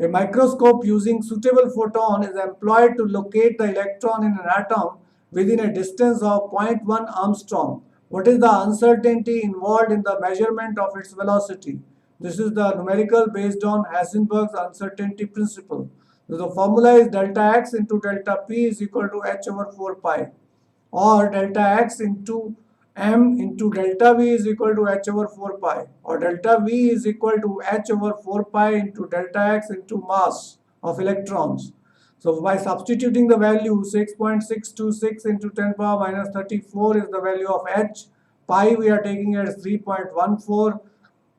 A microscope using suitable photon is employed to locate the electron in an atom within a distance of zero point 0.1 Armstrong. What is the uncertainty involved in the measurement of its velocity? This is the numerical based on Heisenberg's uncertainty principle. So the formula is delta x into delta p is equal to h over 4 pi, or delta x into m into delta v is equal to h over 4 pi, or delta v is equal to h over 4 pi into delta x into mass of electrons. So by substituting the value 6.626 into 10 power minus 34 is the value of h, pi we are taking as 3.14,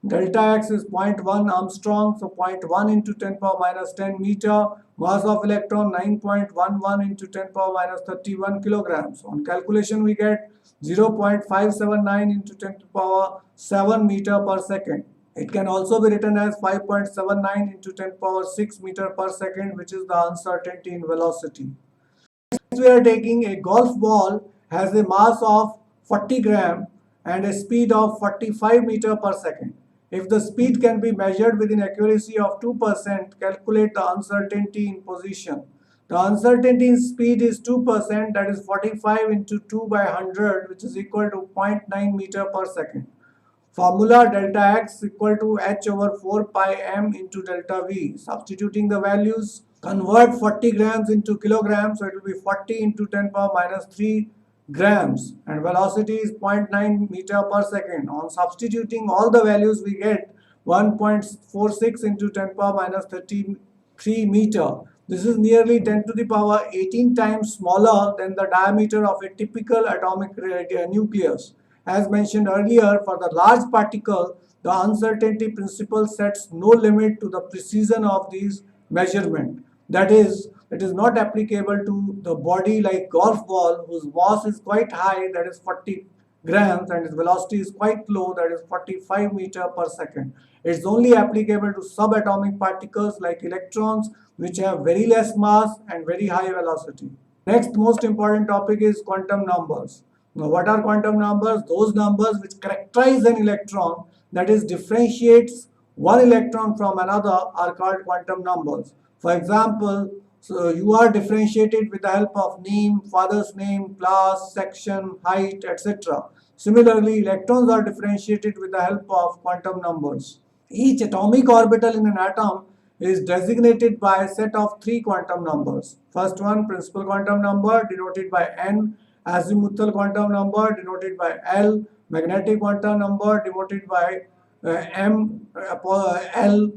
delta x is zero point 0.1 Armstrong, so 0.1 into 10 power minus 10 meter, mass of electron 9.11 into 10 power minus 31 kilograms. On calculation we get 0.579 into 10 to power 7 meter per second. It can also be written as 5.79 into 10 power 6 meter per second, which is the uncertainty in velocity. Next we are taking a golf ball has a mass of 40 gram and a speed of 45 meter per second. If the speed can be measured with an accuracy of 2%, calculate the uncertainty in position. The uncertainty in speed is 2%, that is 45 into 2 by 100, which is equal to 0.9 meter per second. Formula delta x equal to h over 4 pi m into delta v. Substituting the values, convert 40 grams into kilograms, so it will be 40 into 10 power minus 3 grams, and velocity is 0.9 meter per second. On substituting all the values we get 1.46 into 10 power minus 33 meter. This is nearly 10 to the power 18 times smaller than the diameter of a typical atomic nucleus. As mentioned earlier, for the large particle, the uncertainty principle sets no limit to the precision of these measurements. That is, it is not applicable to the body like golf ball, whose mass is quite high, that is 40 grams, and its velocity is quite low, that is 45 meter per second. It is only applicable to subatomic particles like electrons, which have very less mass and very high velocity. Next most important topic is quantum numbers. Now, what are quantum numbers? Those numbers which characterize an electron, that is differentiates one electron from another, are called quantum numbers. For example, so you are differentiated with the help of name, father's name, class, section, height, etc. Similarly, electrons are differentiated with the help of quantum numbers. Each atomic orbital in an atom is designated by a set of 3 quantum numbers. First one, principal quantum number denoted by n, azimuthal quantum number denoted by L, magnetic quantum number denoted by M L.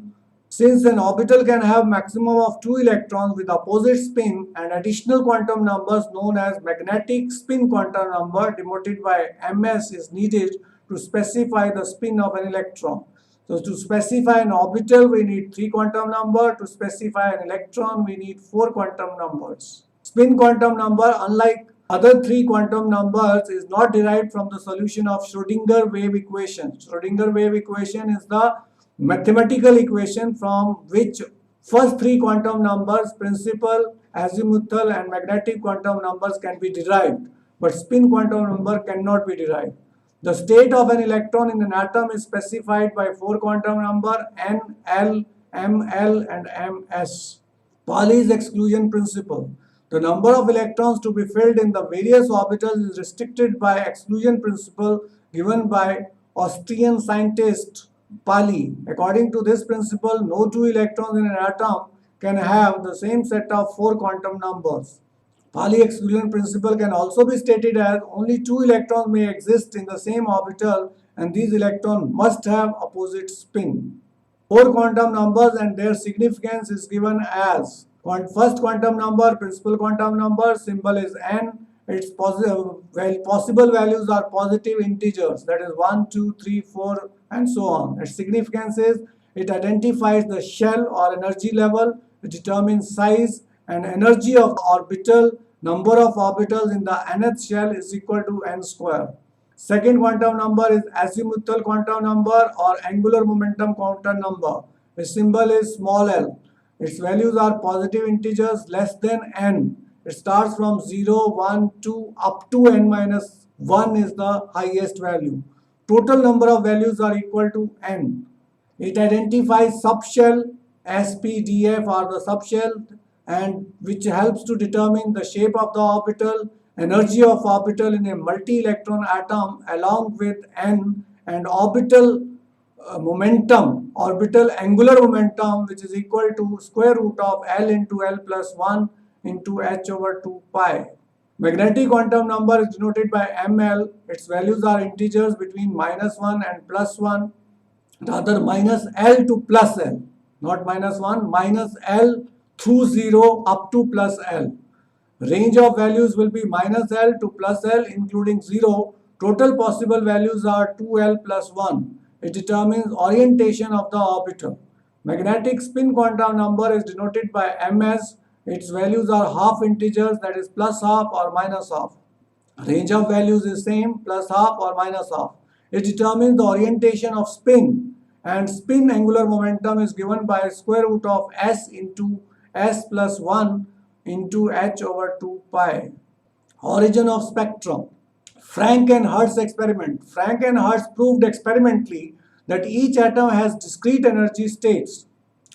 Since an orbital can have maximum of 2 electrons with opposite spin, an additional quantum numbers known as magnetic spin quantum number denoted by Ms is needed to specify the spin of an electron. So to specify an orbital we need 3 quantum number, to specify an electron we need 4 quantum numbers. Spin quantum number, unlike other 3 quantum numbers, is not derived from the solution of Schrodinger wave equation. Schrodinger wave equation is the mathematical equation from which first 3 quantum numbers, principal, azimuthal and magnetic quantum numbers, can be derived, but spin quantum number cannot be derived. The state of an electron in an atom is specified by 4 quantum number n, L, Ml and Ms. Pauli's exclusion principle. The number of electrons to be filled in the various orbitals is restricted by exclusion principle given by Austrian scientist Pauli. According to this principle, no 2 electrons in an atom can have the same set of 4 quantum numbers. Pauli exclusion principle can also be stated as only 2 electrons may exist in the same orbital and these electrons must have opposite spin. 4 quantum numbers and their significance is given as first quantum number, principal quantum number, symbol is n. Its possible values are positive integers, that is 1, 2, 3, 4 and so on. Its significance is it identifies the shell or energy level, it determines size and energy of orbital. Number of orbitals in the nth shell is equal to n square. Second quantum number is azimuthal quantum number or angular momentum quantum number. Its symbol is small l. Its values are positive integers less than n. It starts from 0, 1, 2 up to n minus 1 is the highest value. Total number of values are equal to n. It identifies subshell SPDF are the subshell, and which helps to determine the shape of the orbital, energy of orbital in a multi-electron atom along with n, and orbital momentum, orbital angular momentum, which is equal to square root of L into L plus 1 into h over 2 pi. Magnetic quantum number is denoted by ml. Its values are integers between -1 and +1. Rather, minus L to plus L, not -1, minus L through 0 up to plus L. Range of values will be minus L to plus L, including 0. Total possible values are 2L plus 1. It determines orientation of the orbital. Magnetic spin quantum number is denoted by ms. Its values are half integers, that is plus half or minus half. Range of values is same, plus half or minus half. It determines the orientation of spin, and spin angular momentum is given by square root of s into s plus 1 into h over 2 pi. Origin of spectrum. Frank and Hertz experiment. Frank and Hertz proved experimentally that each atom has discrete energy states.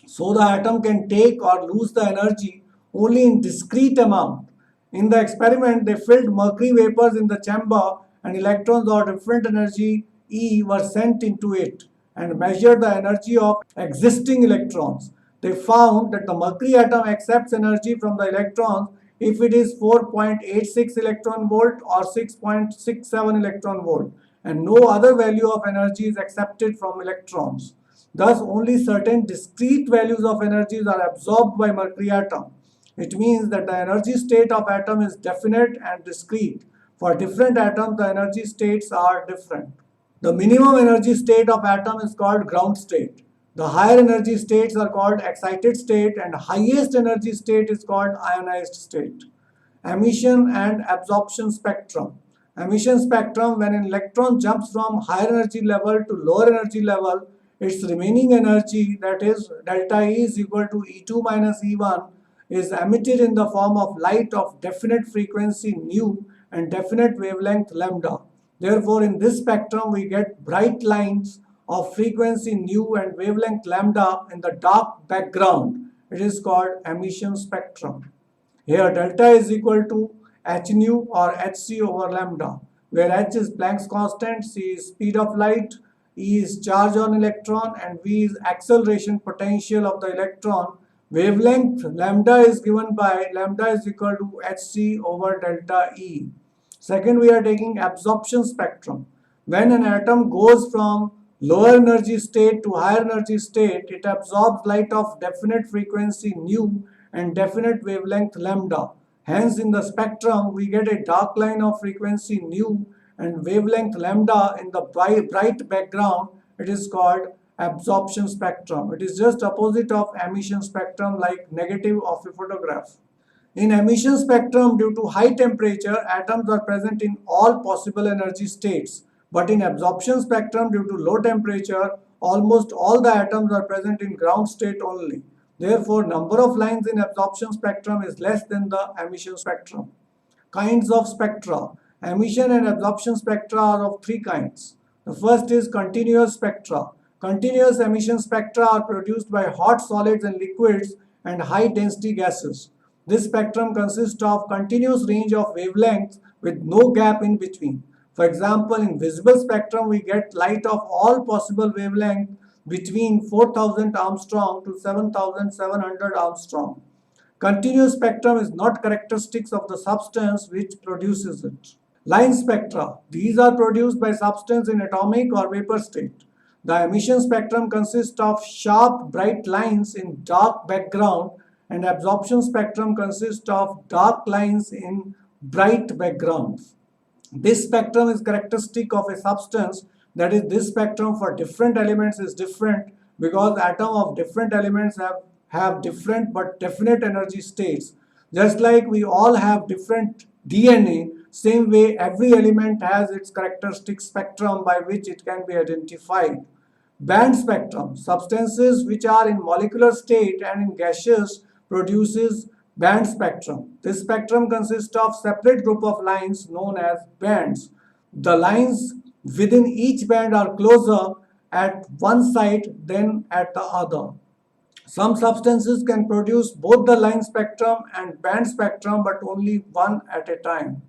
So the atom can take or lose the energy only in discrete amount. In the experiment, they filled mercury vapors in the chamber, and electrons of different energy E were sent into it and measured the energy of existing electrons. They found that the mercury atom accepts energy from the electrons if it is 4.86 electron volt or 6.67 electron volt, and no other value of energy is accepted from electrons. Thus, only certain discrete values of energies are absorbed by mercury atom. It means that the energy state of atom is definite and discrete. For different atoms, the energy states are different. The minimum energy state of atom is called ground state. The higher energy states are called excited state, and highest energy state is called ionized state. Emission and absorption spectrum. Emission spectrum: when an electron jumps from higher energy level to lower energy level, its remaining energy, that is delta E is equal to E2 minus E1, is emitted in the form of light of definite frequency nu and definite wavelength lambda. Therefore, in this spectrum, we get bright lines of frequency nu and wavelength lambda in the dark background. It is called emission spectrum. Here, delta is equal to h nu or hc over lambda, where h is Planck's constant, c is speed of light, E is charge on electron, and V is acceleration potential of the electron. Wavelength lambda is given by lambda is equal to hc over delta E. Second, we are taking absorption spectrum. When an atom goes from lower energy state to higher energy state, it absorbs light of definite frequency nu and definite wavelength lambda. Hence, in the spectrum, we get a dark line of frequency nu and wavelength lambda in the bright background. It is called absorption spectrum. It is just opposite of emission spectrum, like negative of a photograph. In emission spectrum, due to high temperature, atoms are present in all possible energy states. But in absorption spectrum, due to low temperature, almost all the atoms are present in ground state only. Therefore, number of lines in absorption spectrum is less than the emission spectrum. Kinds of spectra. Emission and absorption spectra are of three kinds. The first is continuous spectra. Continuous emission spectra are produced by hot solids and liquids and high density gases. This spectrum consists of continuous range of wavelengths with no gap in between. For example, in visible spectrum, we get light of all possible wavelengths between 4000 Armstrong to 7700 Armstrong. Continuous spectrum is not characteristics of the substance which produces it. Line spectra. These are produced by substance in atomic or vapor state. The emission spectrum consists of sharp, bright lines in dark background, and absorption spectrum consists of dark lines in bright backgrounds. This spectrum is characteristic of a substance, that is, this spectrum for different elements is different because atoms of different elements have different but definite energy states. Just like we all have different DNA, same way every element has its characteristic spectrum by which it can be identified. Band spectrum. Substances which are in molecular state and in gaseous produces band spectrum. This spectrum consists of separate group of lines known as bands. The lines within each band are closer at one side than at the other. Some substances can produce both the line spectrum and band spectrum, but only one at a time.